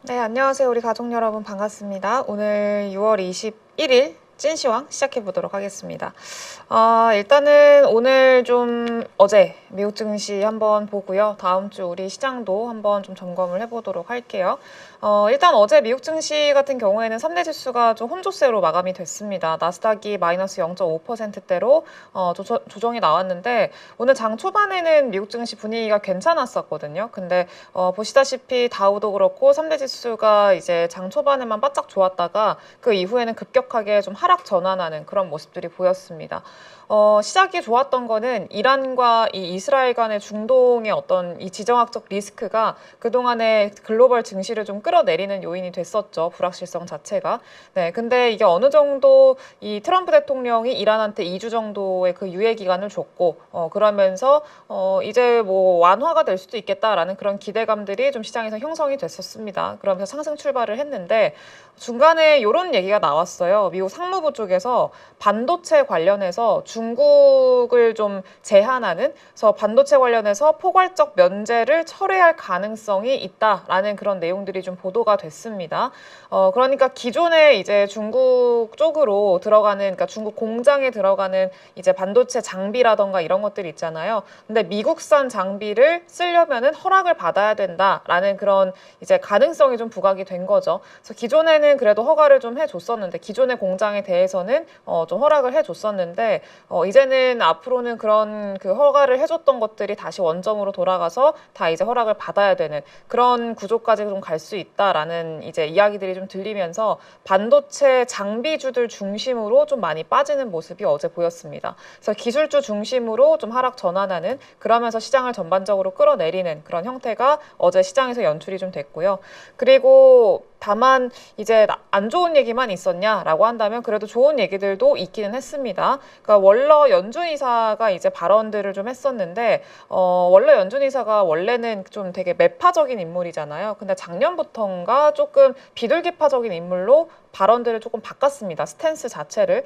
네, 안녕하세요. 우리 가족 여러분 반갑습니다. 오늘 6월 21일 찐시황 시작해 보도록 하겠습니다. 일단은 오늘 좀 어제 미국 증시 한번 보고요. 다음 주 우리 시장도 한번 좀 점검을 해보도록 할게요. 일단 어제 미국 증시 같은 경우에는 3대 지수가 좀 혼조세로 마감이 됐습니다. 나스닥이 마이너스 0.5%대로 조정이 나왔는데 오늘 장 초반에는 미국 증시 분위기가 괜찮았었거든요. 근데 보시다시피 다우도 그렇고 3대 지수가 이제 장 초반에만 바짝 좋았다가 그 이후에는 급격하게 좀 하락 전환하는 그런 모습들이 보였습니다. 시작이 좋았던 거는 이란과 이 이스라엘 간의 중동의 어떤 이 지정학적 리스크가 그동안에 글로벌 증시를 좀 끌어내리는 요인이 됐었죠. 불확실성 자체가. 네, 근데 이게 어느 정도 이 트럼프 대통령이 이란한테 2주 정도의 그 유예 기간을 줬고, 그러면서 이제 뭐 완화가 될 수도 있겠다라는 그런 기대감들이 좀 시장에서 형성이 됐었습니다. 그러면서 상승 출발을 했는데 중간에 이런 얘기가 나왔어요. 미국 상무부 쪽에서 반도체 관련해서 중국을 좀 제한하는, 그래서 반도체 관련해서 포괄적 면제를 철회할 가능성이 있다라는 그런 내용들이 좀 보도가 됐습니다. 그러니까 기존에 이제 중국 쪽으로 들어가는, 그러니까 중국 공장에 들어가는 이제 반도체 장비라던가 이런 것들 있잖아요. 근데 미국산 장비를 쓰려면은 허락을 받아야 된다라는 그런 이제 가능성이 좀 부각이 된 거죠. 그래서 기존에는 그래도 허가를 좀 해줬었는데, 기존의 공장에 대해서는 좀 허락을 해줬었는데, 이제는 앞으로는 그런 그 허가를 해줬던 것들이 다시 원점으로 돌아가서 다 이제 허락을 받아야 되는 그런 구조까지 좀 갈 수 있다라는 이제 이야기들이 좀 들리면서 반도체 장비주들 중심으로 좀 많이 빠지는 모습이 어제 보였습니다. 그래서 기술주 중심으로 좀 하락 전환하는, 그러면서 시장을 전반적으로 끌어내리는 그런 형태가 어제 시장에서 연출이 좀 됐고요. 그리고 다만 이제 안 좋은 얘기만 있었냐라고 한다면 그래도 좋은 얘기들도 있기는 했습니다. 그러니까 월러 연준 이사가 이제 발언들을 좀 했었는데, 월러 연준 이사가 원래는 좀 되게 매파적인 인물이잖아요. 근데 작년부터인가 조금 비둘기파적인 인물로 발언들을 조금 바꿨습니다. 스탠스 자체를.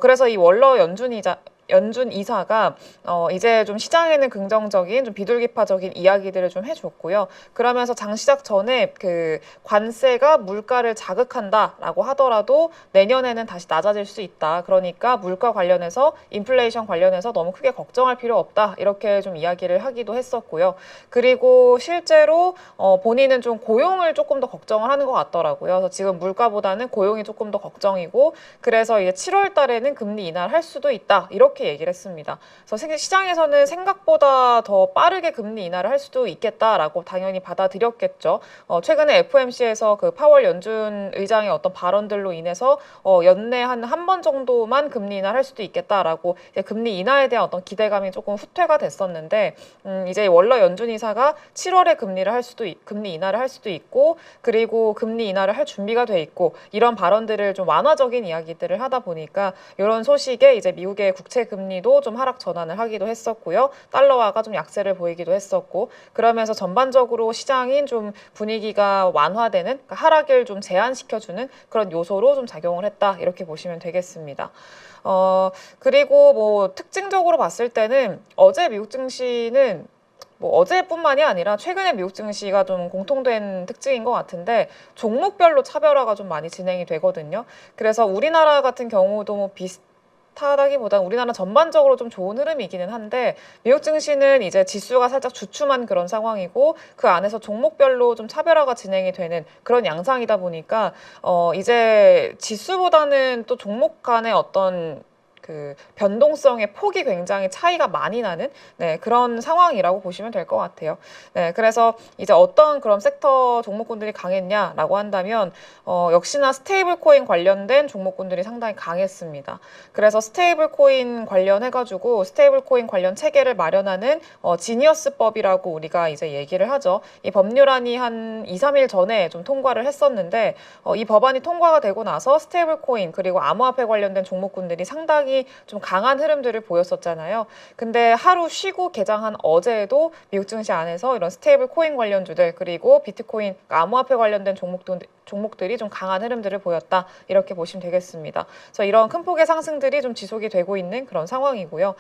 그래서 이 월러 연준 이사가 이제 좀 시장에는 긍정적인 좀 비둘기파적인 이야기들을 좀 해줬고요. 그러면서 장 시작 전에 그 관세가 물가를 자극한다라고 하더라도 내년에는 다시 낮아질 수 있다. 그러니까 물가 관련해서 인플레이션 관련해서 너무 크게 걱정할 필요 없다. 이렇게 좀 이야기를 하기도 했었고요. 그리고 실제로 본인은 좀 고용을 조금 더 걱정을 하는 것 같더라고요. 그래서 지금 물가보다는 고용이 조금 더 걱정이고, 그래서 이제 7월 달에는 금리 인하를 할 수도 있다. 이렇게 얘기를 했습니다. 그래서 시장에서는 생각보다 더 빠르게 금리 인하를 할 수도 있겠다라고 당연히 받아들였겠죠. 최근에 FOMC에서 그 파월 연준 의장의 어떤 발언들로 인해서 연내 한 번 정도만 금리 인하를 할 수도 있겠다라고 이제 금리 인하에 대한 어떤 기대감이 조금 후퇴가 됐었는데, 이제 월러 연준 이사가 7월에 금리 인하를 할 수도 있고, 그리고 금리 인하를 할 준비가 돼 있고, 이런 발언들을 좀 완화적인 이야기들을 하다 보니까 이런 소식에 이제 미국의 국채 금리도 좀 하락 전환을 하기도 했었고요. 달러화가 좀 약세를 보이기도 했었고, 그러면서 전반적으로 시장인 좀 분위기가 완화되는, 그러니까 하락을 좀 제한시켜주는 그런 요소로 좀 작용을 했다. 이렇게 보시면 되겠습니다. 그리고 뭐 특징적으로 봤을 때는 어제 미국 증시는 뭐 어제뿐만이 아니라 최근에 미국 증시가 좀 공통된 특징인 것 같은데, 종목별로 차별화가 좀 많이 진행이 되거든요. 그래서 우리나라 같은 경우도 뭐 비슷하다기보다는 우리나라 전반적으로 좀 좋은 흐름이기는 한데, 미국 증시는 이제 지수가 살짝 주춤한 그런 상황이고, 그 안에서 종목별로 좀 차별화가 진행이 되는 그런 양상이다 보니까 이제 지수보다는 또 종목 간의 어떤 그 변동성의 폭이 굉장히 차이가 많이 나는 그런 상황이라고 보시면 될 것 같아요. 네, 그래서 이제 어떤 그런 섹터 종목군들이 강했냐라고 한다면 역시나 스테이블 코인 관련된 종목군들이 상당히 강했습니다. 그래서 스테이블 코인 관련해가지고 스테이블 코인 관련 체계를 마련하는 지니어스법이라고 우리가 이제 얘기를 하죠. 이 법률안이 한 2, 3일 전에 좀 통과를 했었는데, 이 법안이 통과가 되고 나서 스테이블 코인 그리고 암호화폐 관련된 종목군들이 상당히 좀 강한 흐름들을 보였었잖아요. 근데 하루 쉬고 개장한 어제도 미국 증시 안에서 이런 스테이블 코인 관련주들 그리고 비트코인, 그러니까 암호화폐 관련된 종목들이 좀 강한 흐름들을 보였다. 이렇게 보시면 되겠습니다. 그래서 이런 큰 폭의 상승들이 좀 지속이 되고 있는 그런 상황이고요.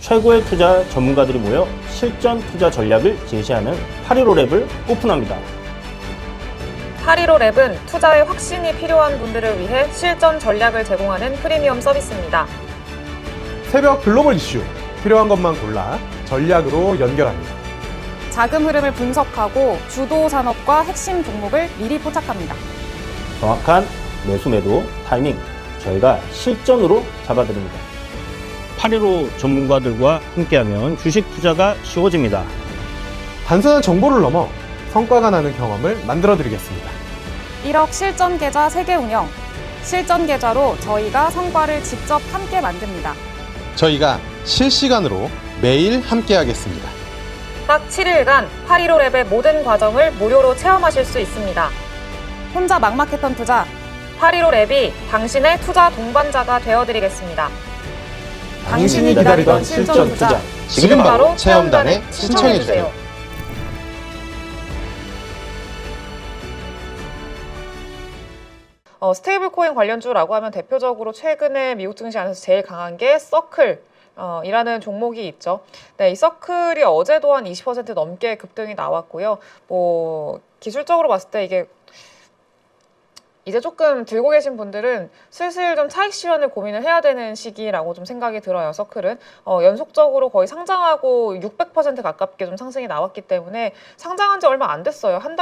최고의 투자 전문가들이 모여 실전 투자 전략을 제시하는 8.15 랩을 오픈합니다. 815랩은 투자에 확신이 필요한 분들을 위해 실전 전략을 제공하는 프리미엄 서비스입니다. 새벽 글로벌 이슈, 필요한 것만 골라 전략으로 연결합니다. 자금 흐름을 분석하고 주도 산업과 핵심 종목을 미리 포착합니다. 정확한 매수 매도 타이밍 저희가 실전으로 잡아드립니다. 815 전문가들과 함께하면 주식 투자가 쉬워집니다. 단순한 정보를 넘어 성과가 나는 경험을 만들어 드리겠습니다. 1억 실전 계좌 세계 운영. 실전 계좌로 저희가 성과를 직접 함께 만듭니다. 저희가 실시간으로 매일 함께 하겠습니다. 딱 7일간 815랩의 모든 과정을 무료로 체험하실 수 있습니다. 혼자 막막했던 투자. 815랩이 당신의 투자 동반자가 되어드리겠습니다. 당신이 기다리던 실전 투자, 지금 바로 체험단에 신청해주세요. 스테이블 코인 관련주라고 하면 대표적으로 최근에 미국 증시 안에서 제일 강한 게 서클 이라는 종목이 있죠. 네, 이 서클이 어제도 한 20% 넘게 급등이 나왔고요. 뭐 기술적으로 봤을 때 이게 이제 조금 들고 계신 분들은 슬슬 좀 차익 실현을 고민을 해야 되는 시기라고 좀 생각이 들어요. 서클은 연속적으로 거의 상장하고 600% 가깝게 좀 상승이 나왔기 때문에 상장한 지 얼마 안 됐어요. 한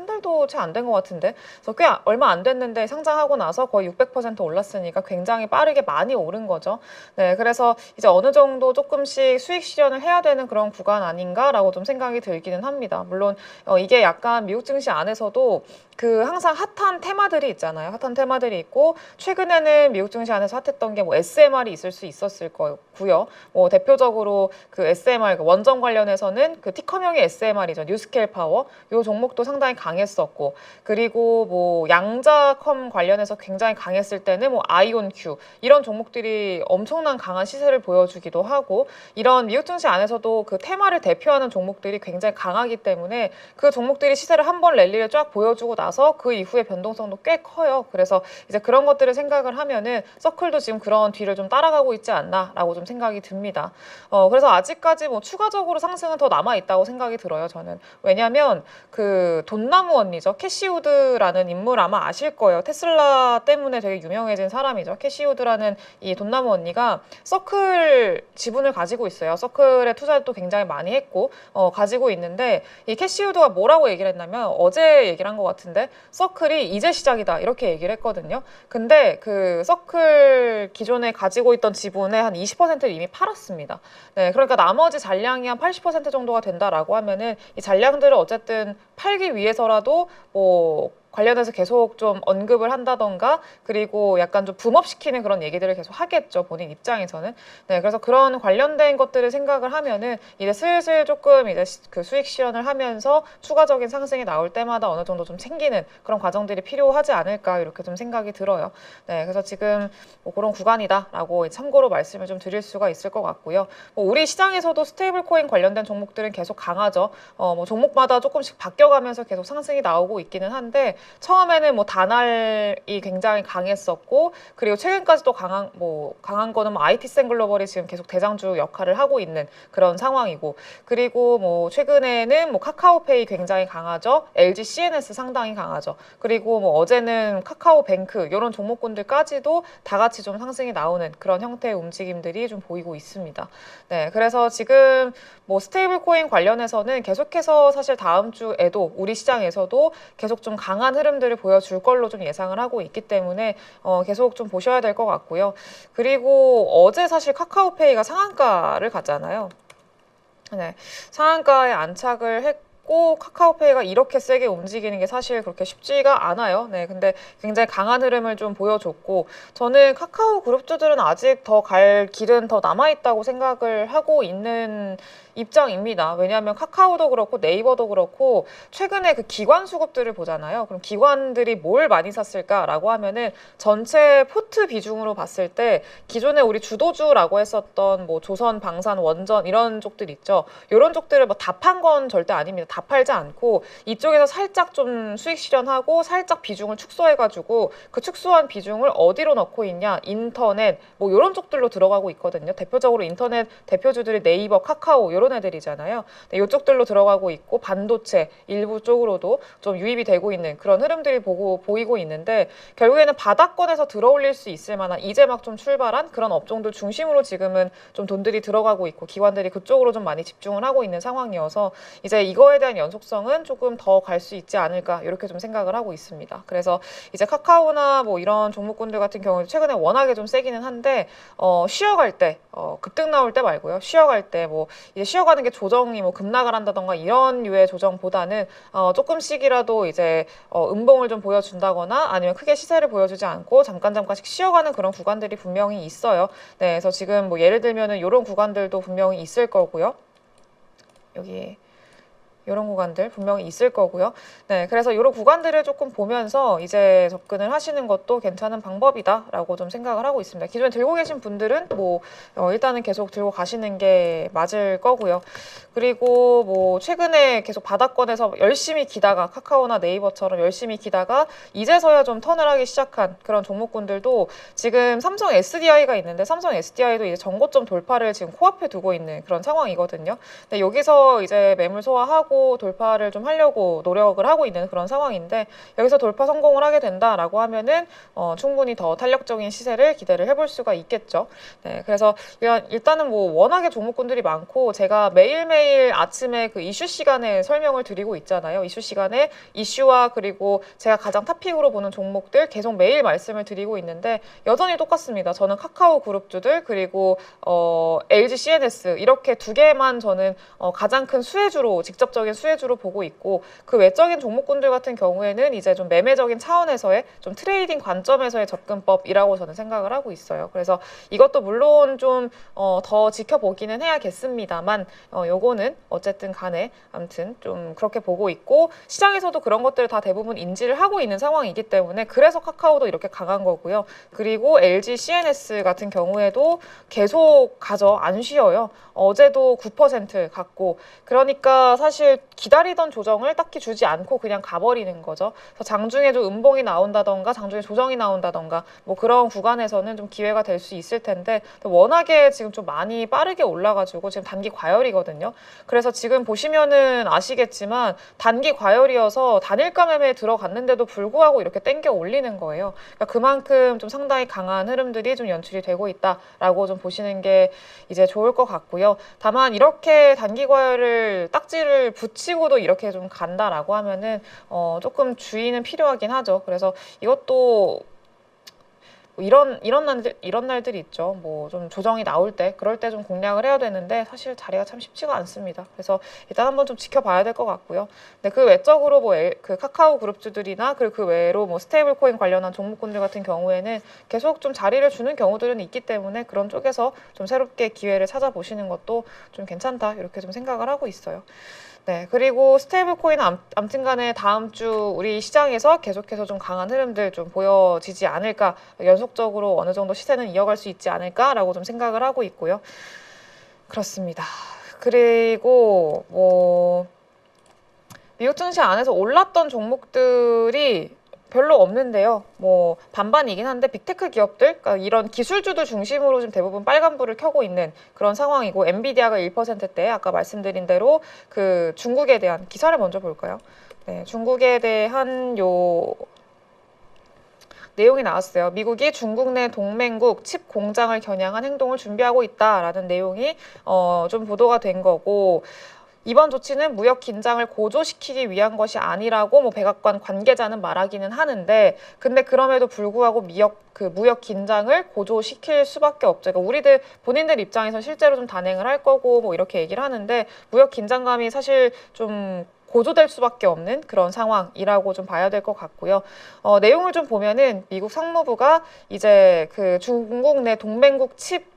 달도 채 안 된 것 같은데, 그래서 꽤 얼마 안 됐는데 상장하고 나서 거의 600% 올랐으니까 굉장히 빠르게 많이 오른 거죠. 네, 그래서 이제 어느 정도 조금씩 수익 실현을 해야 되는 그런 구간 아닌가라고 좀 생각이 들기는 합니다. 물론 이게 약간 미국 증시 안에서도 그 항상 핫한 테마들이 있잖아요. 핫한 테마들이 있고 최근에는 미국 증시 안에서 핫했던 게 뭐 SMR이 있을 수 있었을 거고요. 뭐 대표적으로 그 SMR 그 원전 관련해서는 그 티커명의 SMR이죠. 뉴스케일 파워. 요 종목도 상당히 강했었고, 그리고 뭐 양자컴 관련해서 굉장히 강했을 때는 뭐 아이온큐 이런 종목들이 엄청난 강한 시세를 보여주기도 하고, 이런 미국 증시 안에서도 그 테마를 대표하는 종목들이 굉장히 강하기 때문에 그 종목들이 시세를 한 번 랠리를 쫙 보여주고 나서 그 이후에 변동성도 꽤 커요. 그래서 이제 그런 것들을 생각을 하면은 서클도 지금 그런 뒤를 좀 따라가고 있지 않나라고 좀 생각이 듭니다. 그래서 아직까지 뭐 추가적으로 상승은 더 남아 있다고 생각이 들어요. 저는 왜냐하면 그 돈나무 언니죠. 캐시우드라는 인물 아마 아실 거예요. 테슬라 때문에 되게 유명해진 사람이죠. 캐시우드라는 이 돈나무 언니가 서클 지분을 가지고 있어요. 서클에 투자를 또 굉장히 많이 했고 가지고 있는데, 이 캐시우드가 뭐라고 얘기를 했냐면 어제 얘기를 한 것 같은데 서클이 이제 시작이다 이렇게 얘기를 했거든요. 근데 그 서클 기존에 가지고 있던 지분의 한 20%를 이미 팔았습니다. 네, 그러니까 나머지 잔량이 한 80% 정도가 된다라고 하면은 이 잔량들을 어쨌든 팔기 위해서라도 뭐 관련해서 계속 좀 언급을 한다던가, 그리고 약간 좀 붐업시키는 그런 얘기들을 계속 하겠죠, 본인 입장에서는. 네, 그래서 그런 관련된 것들을 생각을 하면은 이제 슬슬 조금 이제 그 수익 실현을 하면서 추가적인 상승이 나올 때마다 어느 정도 좀 챙기는 그런 과정들이 필요하지 않을까 이렇게 좀 생각이 들어요. 네, 그래서 지금 뭐 그런 구간이다라고 참고로 말씀을 좀 드릴 수가 있을 것 같고요. 뭐 우리 시장에서도 스테이블 코인 관련된 종목들은 계속 강하죠. 뭐 종목마다 조금씩 바뀌어가면서 계속 상승이 나오고 있기는 한데, 처음에는 뭐 다날이 굉장히 강했었고, 그리고 최근까지 또 강한 거는 뭐 IT센 글로벌이 지금 계속 대장주 역할을 하고 있는 그런 상황이고, 그리고 뭐 최근에는 뭐 카카오페이 굉장히 강하죠. LG CNS 상당히 강하죠. 그리고 뭐 어제는 카카오뱅크 이런 종목군들까지도 다 같이 좀 상승이 나오는 그런 형태의 움직임들이 좀 보이고 있습니다. 네, 그래서 지금 뭐 스테이블 코인 관련해서는 계속해서 사실 다음 주에도 우리 시장에서도 계속 좀 강한 흐름들을 보여줄 걸로 좀 예상을 하고 있기 때문에 계속 좀 보셔야 될 것 같고요. 그리고 어제 사실 카카오페이가 상한가를 갔잖아요. 네, 상한가에 안착을 했고 카카오페이가 이렇게 세게 움직이는 게 사실 그렇게 쉽지가 않아요. 네, 근데 굉장히 강한 흐름을 좀 보여줬고, 저는 카카오 그룹주들은 아직 더 갈 길은 더 남아 있다고 생각을 하고 있는 입장입니다. 왜냐하면 카카오도 그렇고 네이버도 그렇고 최근에 그 기관 수급들을 보잖아요. 그럼 기관들이 뭘 많이 샀을까라고 하면은 전체 포트 비중으로 봤을 때 기존에 우리 주도주라고 했었던 뭐 조선, 방산, 원전 이런 쪽들 있죠. 이런 쪽들을 뭐 다 판 건 절대 아닙니다. 다 팔지 않고 이쪽에서 살짝 좀 수익 실현하고 살짝 비중을 축소해가지고 그 축소한 비중을 어디로 넣고 있냐, 인터넷 뭐 이런 쪽들로 들어가고 있거든요. 대표적으로 인터넷 대표주들이 네이버, 카카오 이런 이런 애들이잖아요. 이쪽들로 들어가고 있고 반도체 일부 쪽으로도 좀 유입이 되고 있는 그런 흐름들이 보이고 있는데 결국에는 바닥권에서 들어올릴 수 있을 만한 이제 막 좀 출발한 그런 업종들 중심으로 지금은 좀 돈들이 들어가고 있고 기관들이 그쪽으로 좀 많이 집중을 하고 있는 상황이어서 이제 이거에 대한 연속성은 조금 더 갈 수 있지 않을까 이렇게 좀 생각을 하고 있습니다. 그래서 이제 카카오나 뭐 이런 종목군들 같은 경우는 최근에 워낙에 좀 세기는 한데 쉬어갈 때 급등 나올 때 말고요. 쉬어갈 때 뭐 이제 쉬어가는 게 조정이 뭐 급락을 한다던가 이런 류의 조정보다는 조금씩이라도 이제 음봉을 좀 보여준다거나 아니면 크게 시세를 보여주지 않고 잠깐씩 쉬어가는 그런 구간들이 분명히 있어요. 네, 그래서 지금 뭐 예를 들면은 이런 구간들도 분명히 있을 거고요. 여기 이런 구간들 분명히 있을 거고요. 네, 그래서 이런 구간들을 조금 보면서 이제 접근을 하시는 것도 괜찮은 방법이다라고 좀 생각을 하고 있습니다. 기존에 들고 계신 분들은 뭐 일단은 계속 들고 가시는 게 맞을 거고요. 그리고 뭐 최근에 계속 바닥권에서 열심히 기다가 카카오나 네이버처럼 열심히 기다가 이제서야 좀 턴을 하기 시작한 그런 종목군들도 지금 삼성 SDI가 있는데 삼성 SDI도 이제 전고점 돌파를 지금 코앞에 두고 있는 그런 상황이거든요. 근데 여기서 이제 매물 소화하고 돌파를 좀 하려고 노력을 하고 있는 그런 상황인데 여기서 돌파 성공을 하게 된다라고 하면은 충분히 더 탄력적인 시세를 기대를 해볼 수가 있겠죠. 네, 그래서 일단은 뭐 워낙에 종목군들이 많고 제가 매일매일 아침에 그 이슈 시간에 설명을 드리고 있잖아요. 이슈 시간에 이슈와 그리고 제가 가장 탑픽으로 보는 종목들 계속 매일 말씀을 드리고 있는데 여전히 똑같습니다. 저는 카카오 그룹주들 그리고 LG CNS 이렇게 두 개만 저는 가장 큰 수혜주로 직접적인 수혜주로 보고 있고 그 외적인 종목군들 같은 경우에는 이제 좀 매매적인 차원에서의 좀 트레이딩 관점에서의 접근법이라고 저는 생각을 하고 있어요. 그래서 이것도 물론 좀 더 지켜보기는 해야겠습니다만 요거는 어쨌든 간에 아무튼 좀 그렇게 보고 있고 시장에서도 그런 것들을 다 대부분 인지를 하고 있는 상황이기 때문에 그래서 카카오도 이렇게 강한 거고요. 그리고 LG CNS 같은 경우에도 계속 가죠. 안 쉬어요. 어제도 9% 갔고 그러니까 사실 기다리던 조정을 딱히 주지 않고 그냥 가버리는 거죠. 그래서 장중에도 음봉이 나온다던가 장중에 조정이 나온다던가 뭐 그런 구간에서는 좀 기회가 될 수 있을 텐데 워낙에 지금 좀 많이 빠르게 올라가지고 지금 단기 과열이거든요. 그래서 지금 보시면은 아시겠지만 단기 과열이어서 단일가 매매에 들어갔는데도 불구하고 이렇게 땡겨 올리는 거예요. 그러니까 그만큼 좀 상당히 강한 흐름들이 좀 연출이 되고 있다라고 좀 보시는 게 이제 좋을 것 같고요. 다만 이렇게 단기 과열을 딱지를 붙이고도 이렇게 좀 간다라고 하면은 조금 주의는 필요하긴 하죠. 그래서 이것도 뭐 이런 날들이 있죠. 뭐 좀 조정이 나올 때 그럴 때 좀 공략을 해야 되는데 사실 자리가 참 쉽지가 않습니다. 그래서 일단 한번 좀 지켜봐야 될 것 같고요. 근데 그 외적으로 뭐 그 카카오 그룹주들이나 그리고 그 외로 뭐 스테이블 코인 관련한 종목군들 같은 경우에는 계속 좀 자리를 주는 경우들은 있기 때문에 그런 쪽에서 좀 새롭게 기회를 찾아보시는 것도 좀 괜찮다 이렇게 좀 생각을 하고 있어요. 네, 그리고 스테이블 코인은 암튼 간에 다음 주 우리 시장에서 계속해서 좀 강한 흐름들 좀 보여지지 않을까, 연속적으로 어느 정도 시세는 이어갈 수 있지 않을까라고 좀 생각을 하고 있고요. 그렇습니다. 그리고 뭐 미국 증시 안에서 올랐던 종목들이 별로 없는데요. 뭐 반반이긴 한데 빅테크 기업들, 그러니까 이런 기술주들 중심으로 지금 대부분 빨간불을 켜고 있는 그런 상황이고 엔비디아가 1%대 아까 말씀드린 대로 그 중국에 대한 기사를 먼저 볼까요? 네, 중국에 대한 요 내용이 나왔어요. 미국이 중국 내 동맹국 칩 공장을 겨냥한 행동을 준비하고 있다라는 내용이 좀 보도가 된 거고 이번 조치는 무역 긴장을 고조시키기 위한 것이 아니라고 뭐 백악관 관계자는 말하기는 하는데 근데 그럼에도 불구하고 무역 긴장을 고조시킬 수밖에 없죠. 그러니까 본인들 입장에서 실제로 좀 단행을 할 거고 뭐 이렇게 얘기를 하는데 무역 긴장감이 사실 좀 고조될 수밖에 없는 그런 상황이라고 좀 봐야 될 것 같고요. 내용을 좀 보면은 미국 상무부가 이제 그 중국 내 동맹국 칩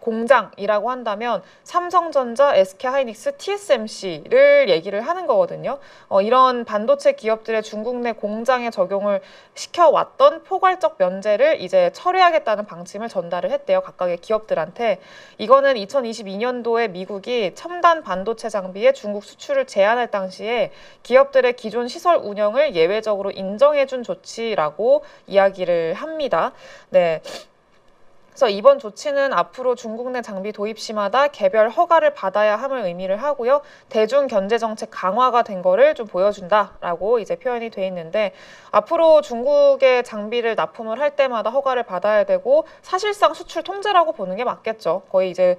공장이라고 한다면 삼성전자, SK하이닉스, TSMC를 얘기를 하는 거거든요. 이런 반도체 기업들의 중국 내 공장에 적용을 시켜왔던 포괄적 면제를 이제 철회하겠다는 방침을 전달을 했대요. 각각의 기업들한테. 이거는 2022년도에 미국이 첨단 반도체 장비의 중국 수출을 제한할 당시에 기업들의 기존 시설 운영을 예외적으로 인정해준 조치라고 이야기를 합니다. 네. 그래서 이번 조치는 앞으로 중국 내 장비 도입 시마다 개별 허가를 받아야 함을 의미를 하고요. 대중 견제 정책 강화가 된 거를 좀 보여준다라고 이제 표현이 돼 있는데, 앞으로 중국의 장비를 납품을 할 때마다 허가를 받아야 되고 사실상 수출 통제라고 보는 게 맞겠죠. 거의 이제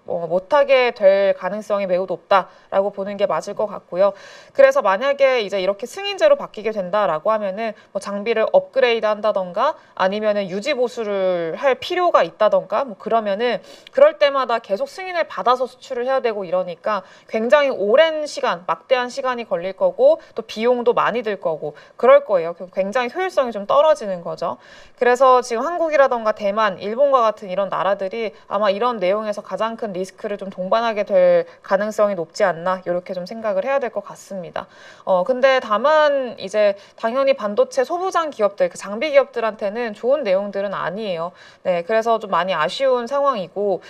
못하게 될 가능성이 매우 높다라고 보는 게 맞을 것 같고요. 그래서 만약에 이제 이렇게 승인제로 바뀌게 된다라고 하면은 뭐 장비를 업그레이드 한다던가 아니면은 유지 보수를 할 필요가 있다던가 뭐 그러면은 그럴 때마다 계속 승인을 받아서 수출을 해야 되고 이러니까 굉장히 오랜 시간, 막대한 시간이 걸릴 거고 또 비용도 많이 들 거고 그럴 거예요. 굉장히 효율성이 좀 떨어지는 거죠. 그래서 지금 한국이라던가 대만, 일본과 같은 이런 나라들이 아마 이런 내용에서 가장 큰 리스크를 좀 동반하게 될 가능성이 높지 않나 이렇게 좀 생각을 해야 될 것 같습니다. 근데 다만 이제 당연히 반도체 소부장 기업들, 그 장비 기업들한테는 좋은 내용들은 아니에요. 네, 그래서 좀 많이 아쉬운 상황이고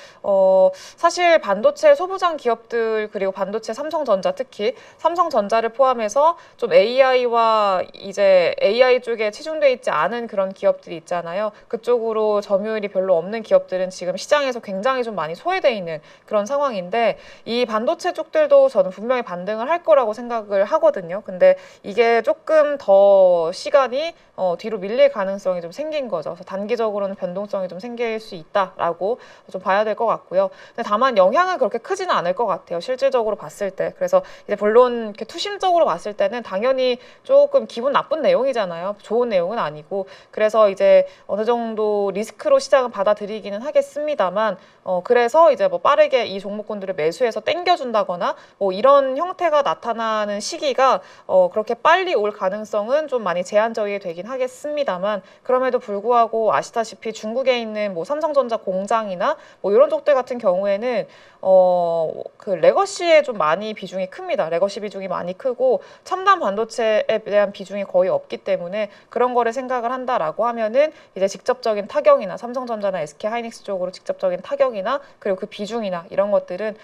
사실 반도체 소부장 기업들 그리고 반도체 삼성전자 특히 삼성전자를 포함해서 좀 AI와 이제 AI 쪽에 치중돼 있지 않은 그런 기업들이 있잖아요. 그쪽으로 점유율이 별로 없는 기업들은 지금 시장에서 굉장히 좀 많이 소외돼 있는 그런 상황인데, 이 반도체 쪽들도 저는 분명히 반등을 할 거라고 생각을 하거든요. 근데 이게 조금 더 시간이 뒤로 밀릴 가능성이 좀 생긴 거죠. 그래서 단기적으로는 변동성이 좀 생길 수 있다라고 좀 봐야 될 것 같고요. 근데 다만 영향은 그렇게 크지는 않을 것 같아요. 실질적으로 봤을 때. 그래서 이제 물론 이렇게 투심적으로 봤을 때는 당연히 조금 기분 나쁜 내용이잖아요. 좋은 내용은 아니고. 그래서 이제 어느 정도 리스크로 시장을 받아들이기는 하겠습니다만, 그래서 이제 뭐 빠르게 이 종목군들을 매수해서 땡겨준다거나 뭐 이런 형태가 나타나는 시기가 그렇게 빨리 올 가능성은 좀 많이 제한적이 되긴 하겠습니다만, 그럼에도 불구하고 아시다시피 중국에 있는 뭐 삼성전자 공장이나 뭐 이런 쪽들 같은 경우에는 그 레거시에 좀 많이 비중이 큽니다. 레거시 비중이 많이 크고 첨단 반도체에 대한 비중이 거의 없기 때문에 그런 거를 생각을 한다라고 하면은 이제 직접적인 타격이나 삼성전자나 SK하이닉스 쪽으로 직접적인 타격이나 그리고 그 비중이나 이런 것들은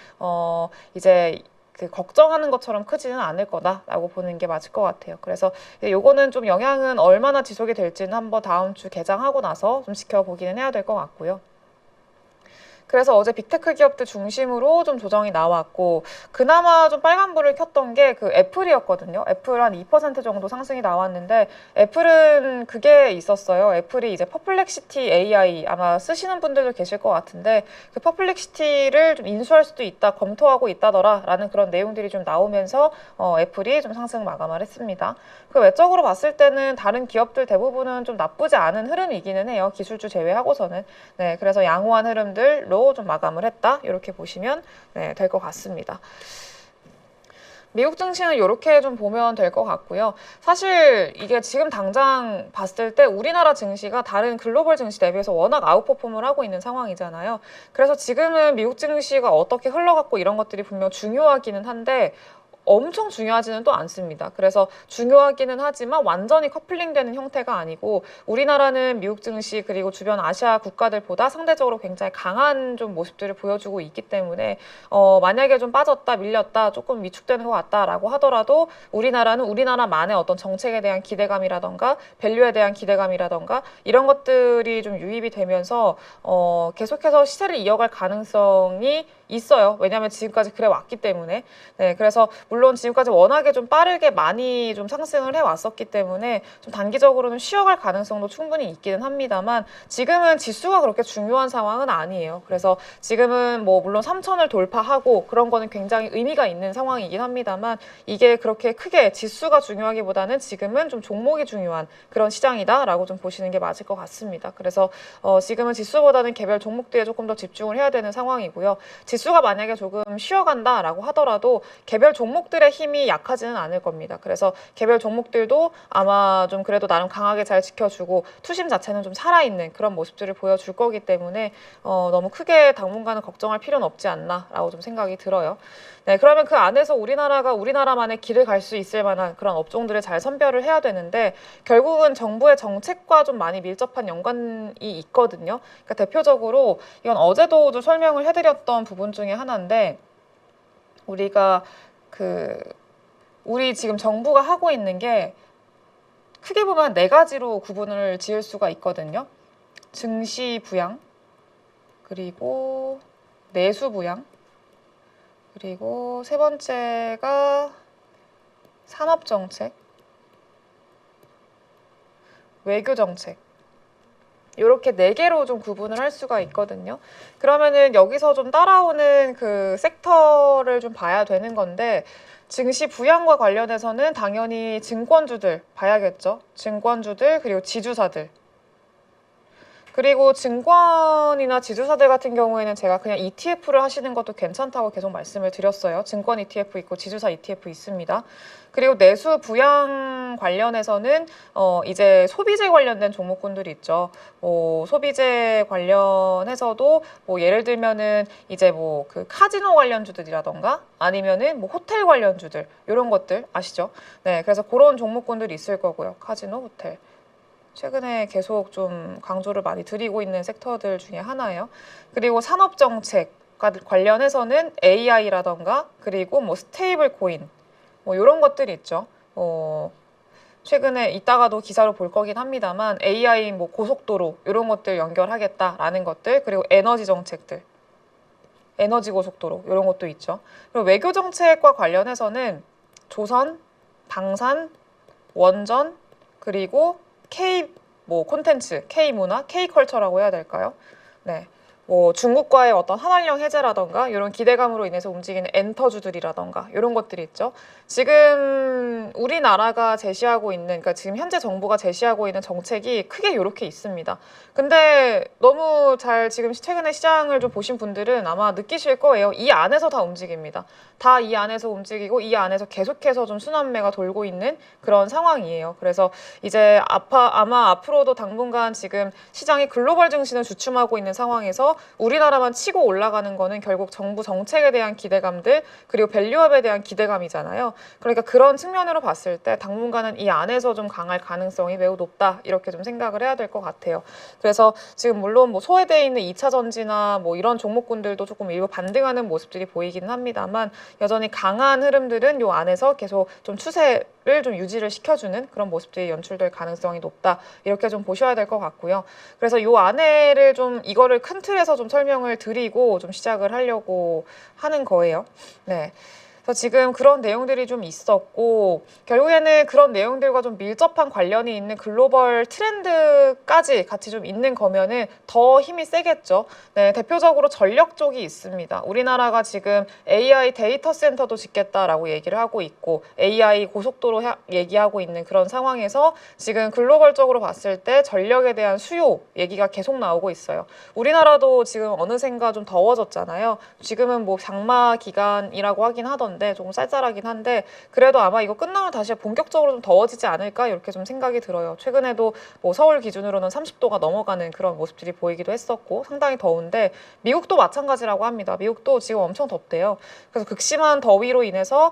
이제 그 걱정하는 것처럼 크지는 않을 거다라고 보는 게 맞을 것 같아요. 그래서 요거는 좀 영향은 얼마나 지속이 될지는 한번 다음 주 개장하고 나서 좀 지켜보기는 해야 될 것 같고요. 그래서 어제 빅테크 기업들 중심으로 좀 조정이 나왔고, 그나마 좀 빨간불을 켰던 게 그 애플이었거든요. 애플 한 2% 정도 상승이 나왔는데, 애플은 그게 있었어요. 애플이 이제 퍼플렉시티 AI 아마 쓰시는 분들도 계실 것 같은데, 그 퍼플렉시티를 좀 인수할 수도 있다, 검토하고 있다더라라는 그런 내용들이 좀 나오면서 애플이 좀 상승 마감을 했습니다. 그 외적으로 봤을 때는 다른 기업들 대부분은 좀 나쁘지 않은 흐름이기는 해요. 기술주 제외하고서는. 네, 그래서 양호한 흐름들로 좀 마감을 했다. 이렇게 보시면 될 것 같습니다. 미국 증시는 이렇게 좀 보면 될 것 같고요. 사실 이게 지금 당장 봤을 때 우리나라 증시가 다른 글로벌 증시 대비해서 워낙 아웃퍼폼을 하고 있는 상황이잖아요. 그래서 지금은 미국 증시가 어떻게 흘러갔고 이런 것들이 분명 중요하기는 한데 엄청 중요하지는 또 않습니다. 그래서 중요하기는 하지만 완전히 커플링되는 형태가 아니고, 우리나라는 미국 증시 그리고 주변 아시아 국가들보다 상대적으로 굉장히 강한 좀 모습들을 보여주고 있기 때문에 만약에 좀 빠졌다, 밀렸다, 조금 위축되는 것 같다라고 하더라도 우리나라는 우리나라만의 어떤 정책에 대한 기대감이라던가 밸류에 대한 기대감이라던가 이런 것들이 좀 유입이 되면서 계속해서 시세를 이어갈 가능성이 있어요. 왜냐하면 지금까지 그래 왔기 때문에. 네, 그래서 물론 지금까지 워낙에 좀 빠르게 많이 좀 상승을 해왔었기 때문에 좀 단기적으로는 쉬어갈 가능성도 충분히 있기는 합니다만, 지금은 지수가 그렇게 중요한 상황은 아니에요. 그래서 지금은 뭐 물론 3,000을 돌파하고 그런 거는 굉장히 의미가 있는 상황이긴 합니다만, 이게 그렇게 크게 지수가 중요하기보다는 지금은 좀 종목이 중요한 그런 시장이다라고 좀 보시는 게 맞을 것 같습니다. 그래서 지금은 지수보다는 개별 종목들에 조금 더 집중을 해야 되는 상황이고요. 지수가 만약에 조금 쉬어간다라고 하더라도 개별 종목들의 힘이 약하지는 않을 겁니다. 그래서 개별 종목들도 아마 좀 그래도 나름 강하게 잘 지켜주고 투심 자체는 좀 살아있는 그런 모습들을 보여줄 거기 때문에 너무 크게 당분간은 걱정할 필요는 없지 않나라고 좀 생각이 들어요. 네, 그러면 그 안에서 우리나라가 우리나라만의 길을 갈 수 있을 만한 그런 업종들을 잘 선별을 해야 되는데, 결국은 정부의 정책과 좀 많이 밀접한 연관이 있거든요. 그러니까 대표적으로 이건 어제도 좀 설명을 해드렸던 부분 중에 하나인데, 우리가 우리 지금 정부가 하고 있는 게 크게 보면 4가지로 구분을 지을 수가 있거든요. 증시 부양, 그리고 내수부양, 그리고 세 번째가 산업정책, 외교정책. 이렇게 네 개로 좀 구분을 할 수가 있거든요. 그러면은 여기서 좀 따라오는 그 섹터를 좀 봐야 되는 건데, 증시 부양과 관련해서는 당연히 증권주들 봐야겠죠. 증권주들, 그리고 지주사들. 그리고 증권이나 지주사들 같은 경우에는 제가 그냥 ETF를 하시는 것도 괜찮다고 계속 말씀을 드렸어요. 증권 ETF 있고 지주사 ETF 있습니다. 그리고 내수 부양 관련해서는 이제 소비재 관련된 종목군들이 있죠. 소비재 관련해서도 뭐 예를 들면은 이제 뭐 그 카지노 관련주들이라던가 아니면은 뭐 호텔 관련주들 이런 것들 아시죠? 네, 그래서 그런 종목군들이 있을 거고요. 카지노, 호텔. 최근에 계속 좀 강조를 많이 드리고 있는 섹터들 중에 하나예요. 그리고 산업정책과 관련해서는 AI라던가 그리고 뭐 스테이블 코인 뭐 이런 것들이 있죠. 최근에 이따가도 기사로 볼 거긴 합니다만 AI 뭐 고속도로 이런 것들 연결하겠다라는 것들, 그리고 에너지 정책들, 에너지 고속도로 이런 것도 있죠. 그리고 외교 정책과 관련해서는 조선, 방산, 원전, 그리고 K 뭐 콘텐츠, K 문화, K 컬처라고 해야 될까요? 네. 뭐 중국과의 어떤 한한령 해제라던가 이런 기대감으로 인해서 움직이는 엔터주들이라던가 이런 것들이 있죠. 지금 우리나라가 제시하고 있는, 그러니까 지금 현재 정부가 제시하고 있는 정책이 크게 이렇게 있습니다. 근데 너무 잘 지금 최근에 시장을 좀 보신 분들은 아마 느끼실 거예요. 이 안에서 다 움직입니다. 다 이 안에서 움직이고 이 안에서 계속해서 좀 순환매가 돌고 있는 그런 상황이에요. 그래서 이제 아마 앞으로도 당분간 지금 시장이 글로벌 증시를 주춤하고 있는 상황에서 우리나라만 치고 올라가는 거는 결국 정부 정책에 대한 기대감들, 그리고 밸류업에 대한 기대감이잖아요. 그러니까 그런 측면으로 봤을 때 당분간은 이 안에서 좀 강할 가능성이 매우 높다, 이렇게 좀 생각을 해야 될 것 같아요. 그래서 지금 물론 뭐 소외되어 있는 2차 전지나 뭐 이런 종목군들도 조금 일부 반등하는 모습들이 보이기는 합니다만 여전히 강한 흐름들은 요 안에서 계속 좀 추세를 좀 유지를 시켜주는 그런 모습들이 연출될 가능성이 높다, 이렇게 좀 보셔야 될 것 같고요. 그래서 요 안에를 좀 이거를 큰 틀에서 좀 설명을 드리고 좀 시작을 하려고 하는 거예요. 네. 그래서 지금 그런 내용들이 좀 있었고, 결국에는 그런 내용들과 좀 밀접한 관련이 있는 글로벌 트렌드까지 같이 좀 있는 거면은 더 힘이 세겠죠. 네, 대표적으로 전력 쪽이 있습니다. 우리나라가 지금 AI 데이터 센터도 짓겠다라고 얘기를 하고 있고, AI 고속도로 얘기하고 있는 그런 상황에서 지금 글로벌적으로 봤을 때 전력에 대한 수요 얘기가 계속 나오고 있어요. 우리나라도 지금 어느샌가 좀 더워졌잖아요. 지금은 뭐 장마 기간이라고 하긴 하던데 조금 쌀쌀하긴 한데, 그래도 아마 이거 끝나면 다시 본격적으로 좀 더워지지 않을까, 이렇게 좀 생각이 들어요. 최근에도 뭐 서울 기준으로는 30도가 넘어가는 그런 모습들이 보이기도 했었고 상당히 더운데, 미국도 마찬가지라고 합니다. 미국도 지금 엄청 덥대요. 그래서 극심한 더위로 인해서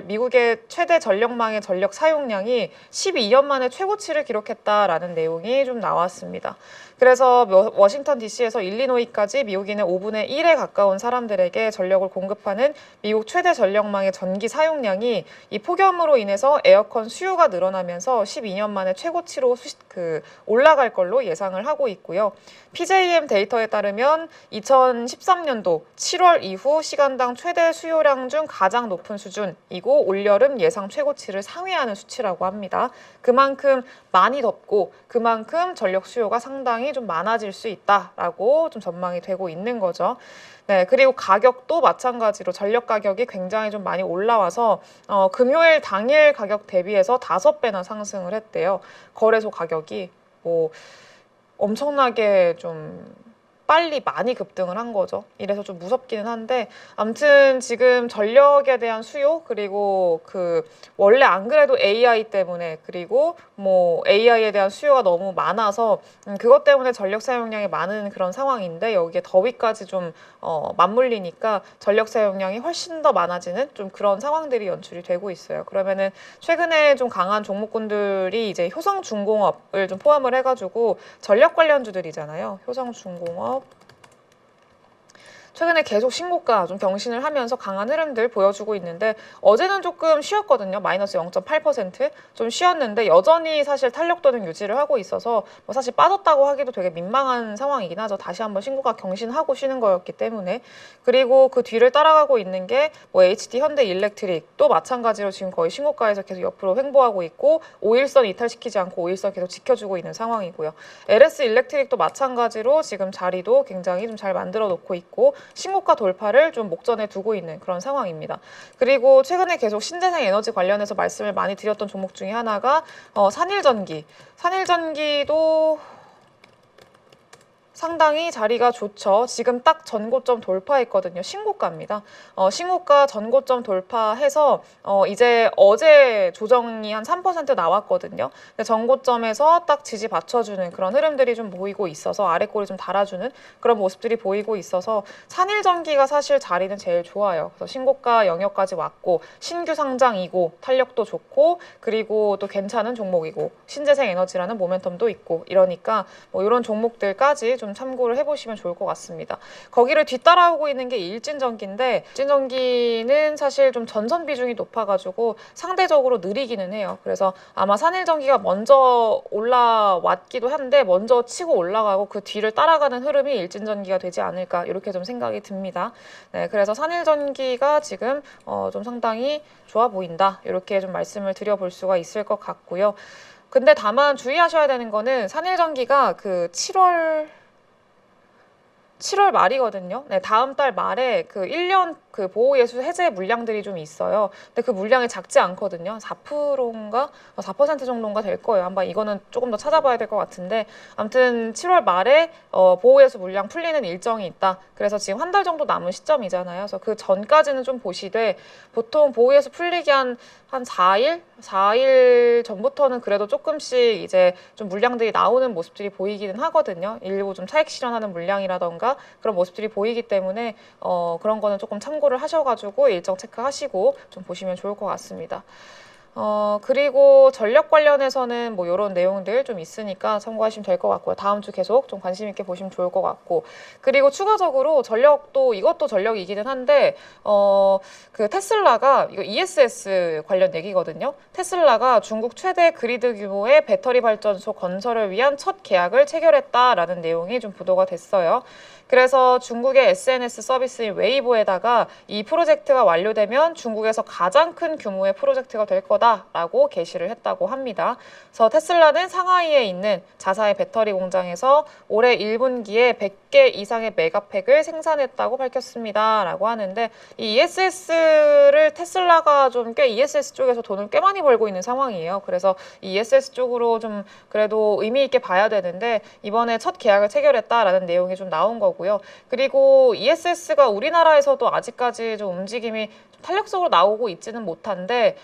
미국의 최대 전력망의 전력 사용량이 12년 만에 최고치를 기록했다라는 내용이 좀 나왔습니다. 그래서 워싱턴 DC에서 일리노이까지 미국인의 5분의 1에 가까운 사람들에게 전력을 공급하는 미국 최대 전력망의 전기 사용량이 이 폭염으로 인해서 에어컨 수요가 늘어나면서 12년 만에 최고치로 올라갈 걸로 예상을 하고 있고요. PJM 데이터에 따르면 2013년도 7월 이후 시간당 최대 수요량 중 가장 높은 수준이고 올여름 예상 최고치를 상회하는 수치라고 합니다. 그만큼 많이 덥고 그만큼 전력 수요가 상당히 좀 많아질 수 있다라고 좀 전망이 되고 있는 거죠. 네, 그리고 가격도 마찬가지로 전력 가격이 굉장히 좀 많이 올라와서 금요일 당일 가격 대비해서 5배나 상승을 했대요. 거래소 가격이 뭐 엄청나게 좀 빨리 많이 급등을 한 거죠. 이래서 좀 무섭기는 한데, 아무튼 지금 전력에 대한 수요, 그리고 원래 안 그래도 AI 때문에, 그리고 뭐 AI에 대한 수요가 너무 많아서 그것 때문에 전력 사용량이 많은 그런 상황인데, 여기에 더위까지 좀 맞물리니까 전력 사용량이 훨씬 더 많아지는 좀 그런 상황들이 연출이 되고 있어요. 그러면은 최근에 좀 강한 종목군들이 이제 효성중공업을 좀 포함을 해가지고 전력 관련주들이잖아요. 효성중공업, 최근에 계속 신고가 좀 경신을 하면서 강한 흐름들 보여주고 있는데 어제는 조금 쉬었거든요. 마이너스 0.8%좀 쉬었는데 여전히 사실 탄력도는 유지를 하고 있어서 뭐 사실 빠졌다고 하기도 되게 민망한 상황이긴 하죠. 다시 한번 신고가 경신하고 쉬는 거였기 때문에. 그리고 그 뒤를 따라가고 있는 게 뭐 HD 현대일렉트릭 또 마찬가지로 지금 거의 신고가에서 계속 옆으로 횡보하고 있고 5일선 이탈시키지 않고 5일선 계속 지켜주고 있는 상황이고요. LS 일렉트릭도 마찬가지로 지금 자리도 굉장히 좀 잘 만들어 놓고 있고 신고가 돌파를 좀 목전에 두고 있는 그런 상황입니다. 그리고 최근에 계속 신재생 에너지 관련해서 말씀을 많이 드렸던 종목 중에 하나가 산일전기. 산일전기도 상당히 자리가 좋죠. 지금 딱 전고점 돌파했거든요. 신고가입니다. 신고가 전고점 돌파해서 이제 어제 조정이 한 3% 나왔거든요. 근데 전고점에서 딱 지지 받쳐주는 그런 흐름들이 좀 보이고 있어서 아래꼬리 좀 달아주는 그런 모습들이 보이고 있어서 산일전기가 사실 자리는 제일 좋아요. 그래서 신고가 영역까지 왔고 신규 상장이고 탄력도 좋고 그리고 또 괜찮은 종목이고 신재생 에너지라는 모멘텀도 있고 이러니까 뭐 이런 종목들까지 좀 참고를 해보시면 좋을 것 같습니다. 거기를 뒤따라오고 있는 게 일진전기인데 일진전기는 사실 좀 전선 비중이 높아가지고 상대적으로 느리기는 해요. 그래서 아마 산일전기가 먼저 올라왔기도 한데 먼저 치고 올라가고 그 뒤를 따라가는 흐름이 일진전기가 되지 않을까 이렇게 좀 생각이 듭니다. 네, 그래서 산일전기가 지금 좀 상당히 좋아 보인다 이렇게 좀 말씀을 드려볼 수가 있을 것 같고요. 근데 다만 주의하셔야 되는 거는 산일전기가 그 7월 말이거든요. 네, 다음 달 말에 그 1년 그 보호예수 해제 물량들이 좀 있어요. 근데 그 물량이 작지 않거든요. 4%인가? 4% 정도인가 될 거예요. 한번 이거는 조금 더 찾아봐야 될 것 같은데 아무튼 7월 말에 보호예수 물량 풀리는 일정이 있다. 그래서 지금 한 달 정도 남은 시점이잖아요. 그래서 그 전까지는 좀 보시되 보통 보호예수 풀리기 한 4일 전부터는 그래도 조금씩 이제 좀 물량들이 나오는 모습들이 보이기는 하거든요. 일부 좀 차익 실현하는 물량이라던가 그런 모습들이 보이기 때문에 그런 거는 조금 참고를 하셔가지고 일정 체크하시고 좀 보시면 좋을 것 같습니다. 그리고 전력 관련해서는 뭐 이런 내용들 좀 있으니까 참고하시면 될 것 같고요. 다음 주 계속 좀 관심 있게 보시면 좋을 것 같고. 그리고 추가적으로 전력도 이것도 전력이기는 한데 그 테슬라가 이거 ESS 관련 얘기거든요. 테슬라가 중국 최대 그리드 규모의 배터리 발전소 건설을 위한 첫 계약을 체결했다라는 내용이 좀 보도가 됐어요. 그래서 중국의 SNS 서비스인 웨이보에다가 이 프로젝트가 완료되면 중국에서 가장 큰 규모의 프로젝트가 될 거다라고 게시를 했다고 합니다. 그래서 테슬라는 상하이에 있는 자사의 배터리 공장에서 올해 1분기에 100개 이상의 메가팩을 생산했다고 밝혔습니다. 라고 하는데 이 ESS를 테슬라가 좀 꽤 ESS 쪽에서 돈을 꽤 많이 벌고 있는 상황이에요. 그래서 이 ESS 쪽으로 좀 그래도 의미 있게 봐야 되는데 이번에 첫 계약을 체결했다라는 내용이 좀 나온 거고 고요. 그리고 ESS가 우리나라에서도 아직까지 좀 움직임이 좀 탄력적으로 나오고 있지는 못한데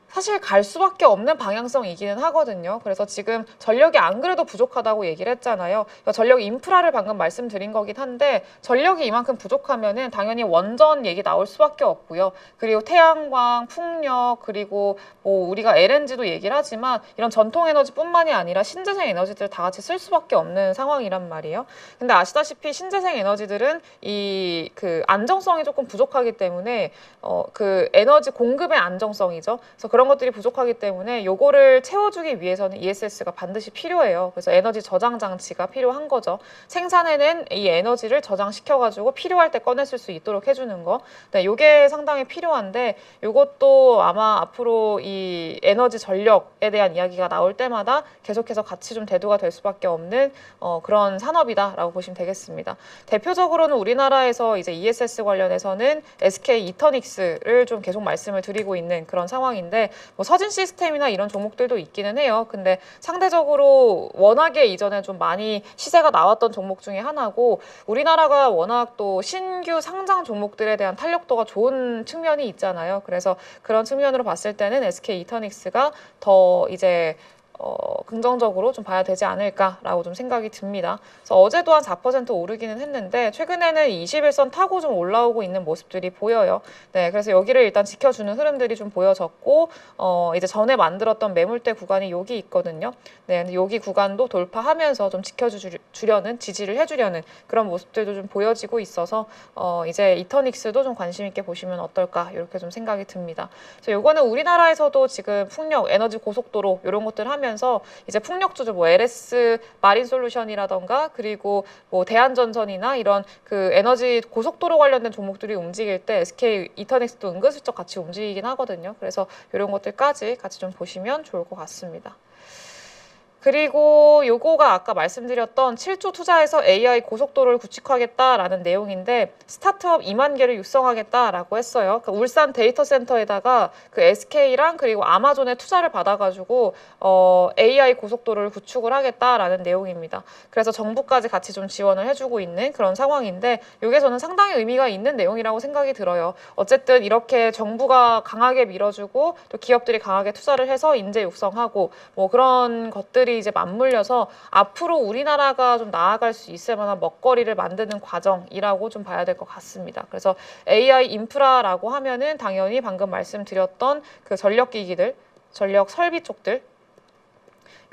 사실 갈 수밖에 없는 방향성이기는 하거든요. 그래서 지금 전력이 안 그래도 부족하다고 얘기를 했잖아요. 그러니까 전력 인프라를 방금 말씀드린 거긴 한데 전력이 이만큼 부족하면은 당연히 원전 얘기 나올 수밖에 없고요. 그리고 태양광, 풍력, 그리고 뭐 우리가 LNG도 얘기를 하지만 이런 전통 에너지뿐만이 아니라 신재생 에너지들을 다 같이 쓸 수밖에 없는 상황이란 말이에요. 근데 아시다시피 신재생 에너지들은 이 그 안정성이 조금 부족하기 때문에 그 에너지 공급의 안정성이죠. 그래서 그런 것들이 부족하기 때문에 요거를 채워주기 위해서는 ESS가 반드시 필요해요. 그래서 에너지 저장 장치가 필요한 거죠. 생산해낸 이 에너지를 저장시켜가지고 필요할 때 꺼냈을 수 있도록 해주는 거. 네, 요게 상당히 필요한데 요것도 아마 앞으로 이 에너지 전력에 대한 이야기가 나올 때마다 계속해서 같이 좀 대두가 될 수밖에 없는 그런 산업이다라고 보시면 되겠습니다. 대표적으로는 우리나라에서 이제 ESS 관련해서는 SK 이터닉스를 좀 계속 말씀을 드리고 있는 그런 상황인데 뭐 서진 시스템이나 이런 종목들도 있기는 해요. 근데 상대적으로 워낙에 이전에 좀 많이 시세가 나왔던 종목 중에 하나고 우리나라가 워낙 또 신규 상장 종목들에 대한 탄력도가 좋은 측면이 있잖아요. 그래서 그런 측면으로 봤을 때는 SK 이터닉스가 더 이제 긍정적으로 좀 봐야 되지 않을까라고 좀 생각이 듭니다. 그래서 어제도 한 4% 오르기는 했는데 최근에는 21선 타고 좀 올라오고 있는 모습들이 보여요. 네, 그래서 여기를 일단 지켜주는 흐름들이 좀 보여졌고 이제 전에 만들었던 매물대 구간이 여기 있거든요. 네, 근데 여기 구간도 돌파하면서 좀 지켜주려는 지지를 해주려는 그런 모습들도 좀 보여지고 있어서 이제 이터닉스도 좀 관심 있게 보시면 어떨까 이렇게 좀 생각이 듭니다. 그래서 요거는 우리나라에서도 지금 풍력, 에너지 고속도로 이런 것들 하면서 이제 풍력주들 뭐 LS 마린솔루션이라던가 그리고 뭐 대한전선이나 이런 그 에너지 고속도로 관련된 종목들이 움직일 때 SK 이터넥스도 은근슬쩍 같이 움직이긴 하거든요. 그래서 이런 것들까지 같이 좀 보시면 좋을 것 같습니다. 그리고 요거가 아까 말씀드렸던 7조 투자해서 AI 고속도로를 구축하겠다라는 내용인데 스타트업 2만 개를 육성하겠다라고 했어요. 그러니까 울산 데이터 센터에다가 그 SK랑 그리고 아마존의 투자를 받아가지고 AI 고속도로를 구축을 하겠다라는 내용입니다. 그래서 정부까지 같이 좀 지원을 해주고 있는 그런 상황인데 이게 저는 상당히 의미가 있는 내용이라고 생각이 들어요. 어쨌든 이렇게 정부가 강하게 밀어주고 또 기업들이 강하게 투자를 해서 인재 육성하고 뭐 그런 것들이 이제 맞물려서 앞으로 우리나라가 좀 나아갈 수 있을 만한 먹거리를 만드는 과정이라고 좀 봐야 될 것 같습니다. 그래서 AI 인프라라고 하면은 당연히 방금 말씀드렸던 그 전력기기들, 전력 설비 쪽들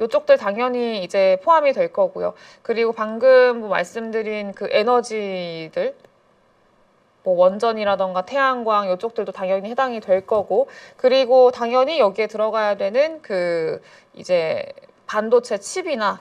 요쪽들 당연히 이제 포함이 될 거고요. 그리고 방금 뭐 말씀드린 그 에너지들 뭐 원전이라던가 태양광 이쪽들도 당연히 해당이 될 거고 그리고 당연히 여기에 들어가야 되는 그 이제 반도체 칩이나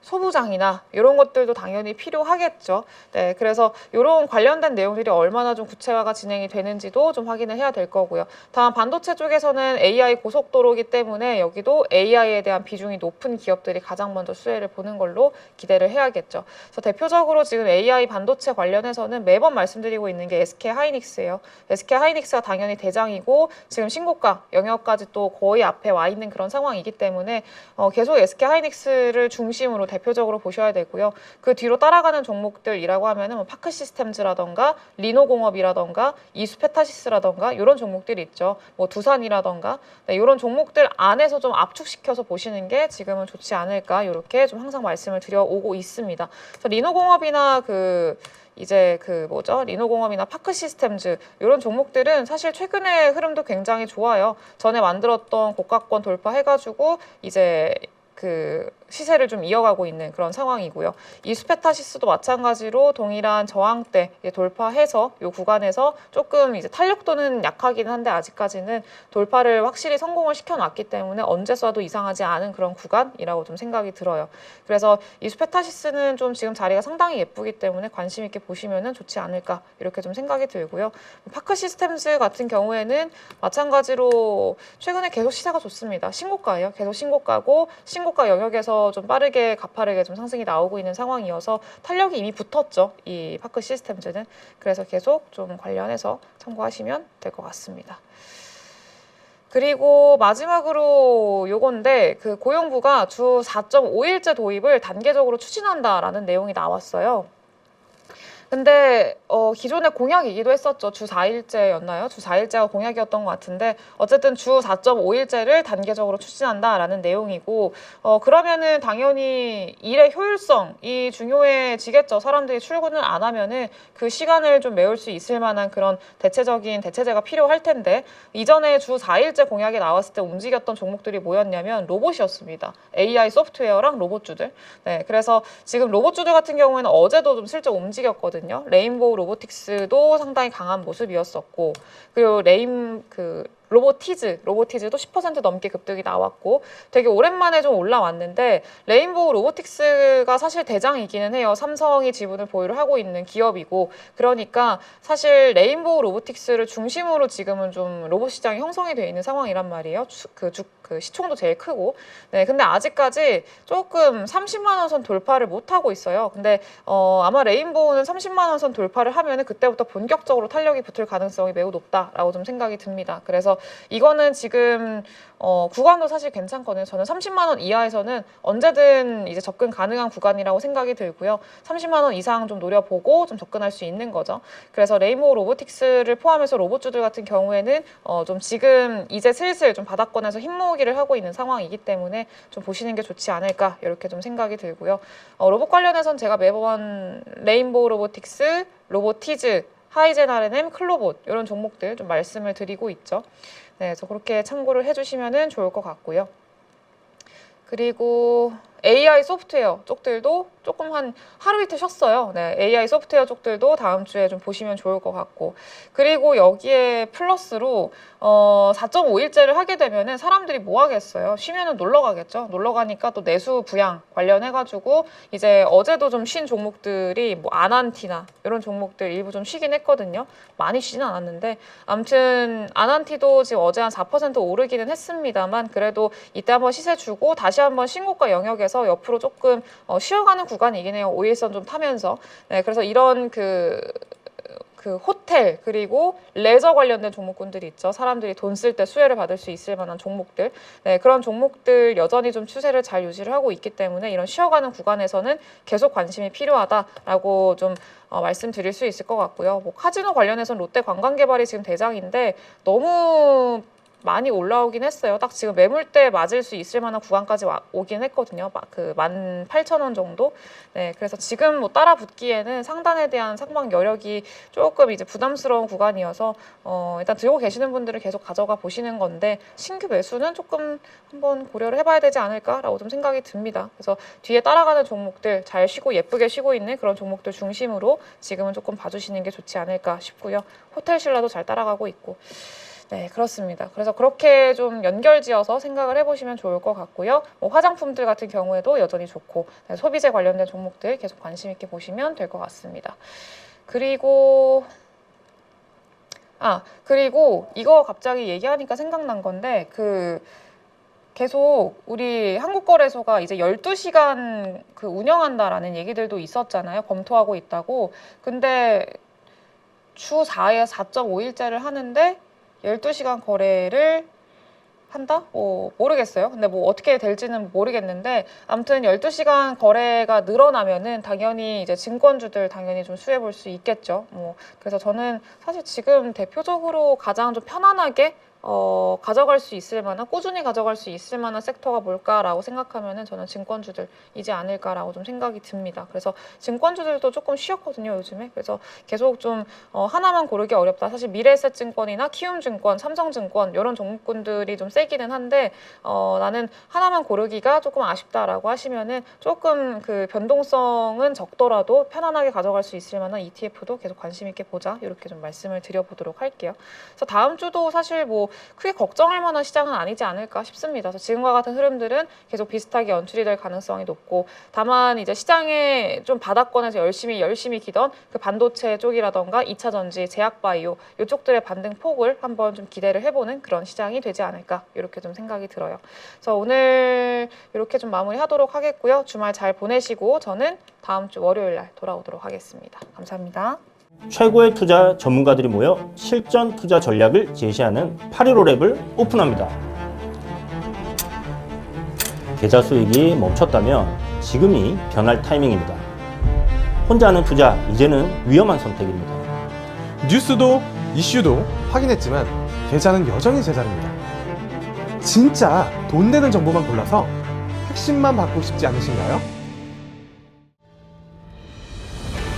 소부장이나 이런 것들도 당연히 필요하겠죠. 네, 그래서 이런 관련된 내용들이 얼마나 좀 구체화가 진행이 되는지도 좀 확인을 해야 될 거고요. 다만 반도체 쪽에서는 AI 고속도로이기 때문에 여기도 AI에 대한 비중이 높은 기업들이 가장 먼저 수혜를 보는 걸로 기대를 해야겠죠. 그래서 대표적으로 지금 AI 반도체 관련해서는 매번 말씀드리고 있는 게 SK 하이닉스예요. SK 하이닉스가 당연히 대장이고 지금 신고가 영역까지 또 거의 앞에 와 있는 그런 상황이기 때문에 계속 SK 하이닉스를 중심으로 대표적으로 보셔야 되고요. 그 뒤로 따라가는 종목들이라고 하면은 뭐 파크 시스템즈라던가 리노공업이라던가 이수페타시스라던가 이런 종목들이 있죠. 뭐 두산이라던가 네, 이런 종목들 안에서 좀 압축시켜서 보시는 게 지금은 좋지 않을까 이렇게 좀 항상 말씀을 드려오고 있습니다. 그래서 리노공업이나 이제 리노공업이나 파크 시스템즈 이런 종목들은 사실 최근에 흐름도 굉장히 좋아요. 전에 만들었던 고가권 돌파해가지고 이제 그 시세를 좀 이어가고 있는 그런 상황이고요. 이수페타시스도 마찬가지로 동일한 저항대 돌파해서 이 구간에서 조금 이제 탄력도는 약하긴 한데 아직까지는 돌파를 확실히 성공을 시켜놨기 때문에 언제 쏴도 이상하지 않은 그런 구간이라고 좀 생각이 들어요. 그래서 이수페타시스는 좀 지금 자리가 상당히 예쁘기 때문에 관심 있게 보시면은 좋지 않을까 이렇게 좀 생각이 들고요. 파크 시스템즈 같은 경우에는 마찬가지로 최근에 계속 시세가 좋습니다. 신고가예요. 계속 신고가고 신고가 영역에서 좀 빠르게 가파르게 좀 상승이 나오고 있는 상황이어서 탄력이 이미 붙었죠. 이 파크 시스템즈는. 그래서 계속 좀 관련해서 참고하시면 될 것 같습니다. 그리고 마지막으로 요건데 그 고용부가 주 4.5일제 도입을 단계적으로 추진한다라는 내용이 나왔어요. 근데 기존의 공약이기도 했었죠. 주 4일제였나요? 주 4일제가 공약이었던 것 같은데 어쨌든 주 4.5일제를 단계적으로 추진한다라는 내용이고 그러면은 당연히 일의 효율성이 중요해지겠죠. 사람들이 출근을 안 하면은 그 시간을 좀 메울 수 있을 만한 그런 대체적인 대체제가 필요할 텐데 이전에 주 4일제 공약이 나왔을 때 움직였던 종목들이 뭐였냐면 로봇이었습니다. AI 소프트웨어랑 로봇주들. 네, 그래서 지금 로봇주들 같은 경우에는 어제도 좀 슬쩍 움직였거든요. 레인보우 로보틱스도 상당히 강한 모습이었었고 그리고 로보티즈도 10% 넘게 급등이 나왔고 되게 오랜만에 좀 올라왔는데 레인보우 로보틱스가 사실 대장이기는 해요. 삼성이 지분을 보유를 하고 있는 기업이고 그러니까 사실 레인보우 로보틱스를 중심으로 지금은 좀 로봇 시장이 형성이 되어 있는 상황이란 말이에요. 그 시총도 제일 크고 네 근데 아직까지 조금 30만 원 선 돌파를 못 하고 있어요. 근데 아마 레인보우는 30만 원 선 돌파를 하면은 그때부터 본격적으로 탄력이 붙을 가능성이 매우 높다라고 좀 생각이 듭니다. 그래서 이거는 지금 구간도 사실 괜찮거든요. 저는 30만 원 이하에서는 언제든 이제 접근 가능한 구간이라고 생각이 들고요. 30만 원 이상 좀 노려보고 좀 접근할 수 있는 거죠. 그래서 레인보우 로보틱스를 포함해서 로봇주들 같은 경우에는 좀 지금 이제 슬슬 좀 바닥권에서 힘 모으기를 하고 있는 상황이기 때문에 좀 보시는 게 좋지 않을까 이렇게 좀 생각이 들고요. 로봇 관련해서는 제가 매번 레인보우 로보틱스, 로보티즈, 하이젠 R&M, 클로봇 이런 종목들 좀 말씀을 드리고 있죠. 네, 그래서 그렇게 참고를 해주시면 좋을 것 같고요. 그리고 AI 소프트웨어 쪽들도 조금 한 하루 이틀 쉬었어요. 네, AI 소프트웨어 쪽들도 다음 주에 좀 보시면 좋을 것 같고, 그리고 여기에 플러스로 4.5일째를 하게 되면은 사람들이 뭐 하겠어요? 쉬면은 놀러 가겠죠. 놀러 가니까 또 내수 부양 관련해가지고 이제 어제도 좀 쉰 종목들이 뭐 아난티나 이런 종목들 일부 좀 쉬긴 했거든요. 많이 쉬진 않았는데 아무튼 아난티도 지금 어제 한 4% 오르기는 했습니다만 그래도 이때 한번 시세 주고 다시 한번 신고가 영역에서 옆으로 조금 쉬어가는 구간이긴 해요. 5일선 좀 타면서. 네, 그래서 이런 그 호텔 그리고 레저 관련된 종목군들이 있죠. 사람들이 돈 쓸 때 수혜를 받을 수 있을 만한 종목들. 네, 그런 종목들 여전히 좀 추세를 잘 유지를 하고 있기 때문에 이런 쉬어가는 구간에서는 계속 관심이 필요하다라고 좀 말씀드릴 수 있을 것 같고요. 뭐 카지노 관련해서는 롯데 관광개발이 지금 대장인데 너무 많이 올라오긴 했어요. 딱 지금 매물대 맞을 수 있을 만한 구간까지 오긴 했거든요. 그 18,000원 정도. 네, 그래서 지금 뭐 따라 붙기에는 상단에 대한 상방 여력이 조금 이제 부담스러운 구간이어서 일단 들고 계시는 분들은 계속 가져가 보시는 건데 신규 매수는 조금 한번 고려를 해봐야 되지 않을까라고 좀 생각이 듭니다. 그래서 뒤에 따라가는 종목들 잘 쉬고 예쁘게 쉬고 있는 그런 종목들 중심으로 지금은 조금 봐주시는 게 좋지 않을까 싶고요. 호텔 신라도 잘 따라가고 있고. 네, 그렇습니다. 그래서 그렇게 좀 연결지어서 생각을 해보시면 좋을 것 같고요. 뭐 화장품들 같은 경우에도 여전히 좋고 네, 소비재 관련된 종목들 계속 관심 있게 보시면 될 것 같습니다. 그리고 이거 갑자기 얘기하니까 생각난 건데 계속 우리 한국거래소가 이제 12시간 운영한다라는 얘기들도 있었잖아요. 검토하고 있다고. 근데 주 4에 4.5일째를 하는데 12시간 거래를 한다? 모르겠어요. 근데 뭐 어떻게 될지는 모르겠는데 아무튼 12시간 거래가 늘어나면은 당연히 이제 증권주들 당연히 좀 수혜 볼 수 있겠죠. 그래서 저는 사실 지금 대표적으로 가장 좀 편안하게 가져갈 수 있을 만한, 꾸준히 가져갈 수 있을 만한 섹터가 뭘까라고 생각하면은 저는 증권주들이지 않을까라고 좀 생각이 듭니다. 그래서 증권주들도 조금 쉬었거든요, 요즘에. 그래서 계속 좀 하나만 고르기 어렵다. 사실 미래에셋증권이나 키움증권, 삼성증권 이런 종목군들이 좀 세기는 한데 나는 하나만 고르기가 조금 아쉽다라고 하시면은 조금 그 변동성은 적더라도 편안하게 가져갈 수 있을 만한 ETF도 계속 관심 있게 보자. 이렇게 좀 말씀을 드려보도록 할게요. 그래서 다음 주도 사실 뭐 크게 걱정할 만한 시장은 아니지 않을까 싶습니다. 그래서 지금과 같은 흐름들은 계속 비슷하게 연출이 될 가능성이 높고 다만 이제 시장에 좀 바닥권에서 열심히 기던 그 반도체 쪽이라던가 2차 전지, 제약바이오 이쪽들의 반등 폭을 한번 좀 기대를 해보는 그런 시장이 되지 않을까 이렇게 좀 생각이 들어요. 그래서 오늘 이렇게 좀 마무리하도록 하겠고요. 주말 잘 보내시고 저는 다음 주 월요일 날 돌아오도록 하겠습니다. 감사합니다. 최고의 투자 전문가들이 모여 실전 투자 전략을 제시하는 815랩을 오픈합니다. 계좌 수익이 멈췄다면 지금이 변할 타이밍입니다. 혼자 하는 투자, 이제는 위험한 선택입니다. 뉴스도 이슈도 확인했지만 계좌는 여전히 제자리입니다. 진짜 돈 되는 정보만 골라서 핵심만 받고 싶지 않으신가요?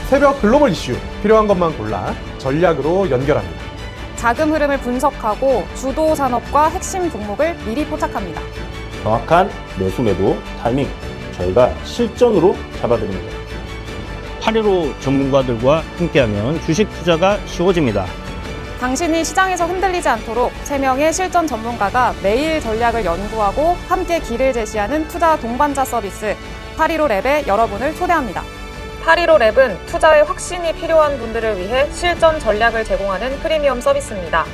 새벽 글로벌 이슈 필요한 것만 골라 전략으로 연결합니다. 자금 흐름을 분석하고 주도 산업과 핵심 종목을 미리 포착합니다. 정확한 매수 매도 타이밍 저희가 실전으로 잡아드립니다. 815 전문가들과 함께하면 주식 투자가 쉬워집니다. 당신이 시장에서 흔들리지 않도록 3명의 실전 전문가가 매일 전략을 연구하고 함께 길을 제시하는 투자 동반자 서비스 815랩에 여러분을 초대합니다. 815랩은 투자에 확신이 필요한 분들을 위해 실전 전략을 제공하는 프리미엄 서비스입니다.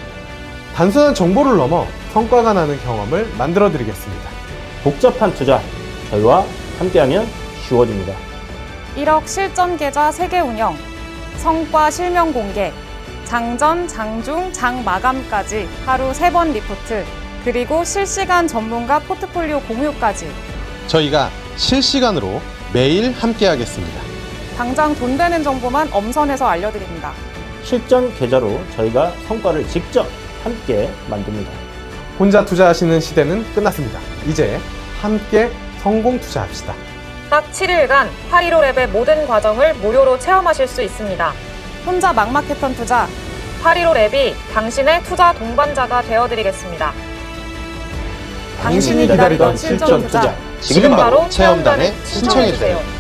단순한 정보를 넘어 성과가 나는 경험을 만들어 드리겠습니다. 복잡한 투자 저희와 함께하면 쉬워집니다. 1억 실전 계좌 세계 운영, 성과 실명 공개, 장전, 장중, 장마감까지 하루 3번 리포트, 그리고 실시간 전문가 포트폴리오 공유까지. 저희가 실시간으로 매일 함께하겠습니다. 당장 돈 되는 정보만 엄선해서 알려드립니다. 실전 계좌로 저희가 성과를 직접 함께 만듭니다. 혼자 투자하시는 시대는 끝났습니다. 이제 함께 성공 투자합시다. 딱 7일간 815랩의 모든 과정을 무료로 체험하실 수 있습니다. 혼자 막마켓턴 투자, 815랩이 당신의 투자 동반자가 되어드리겠습니다. 당신이 기다리던 실전 투자. 지금 바로 체험단에 신청해주세요.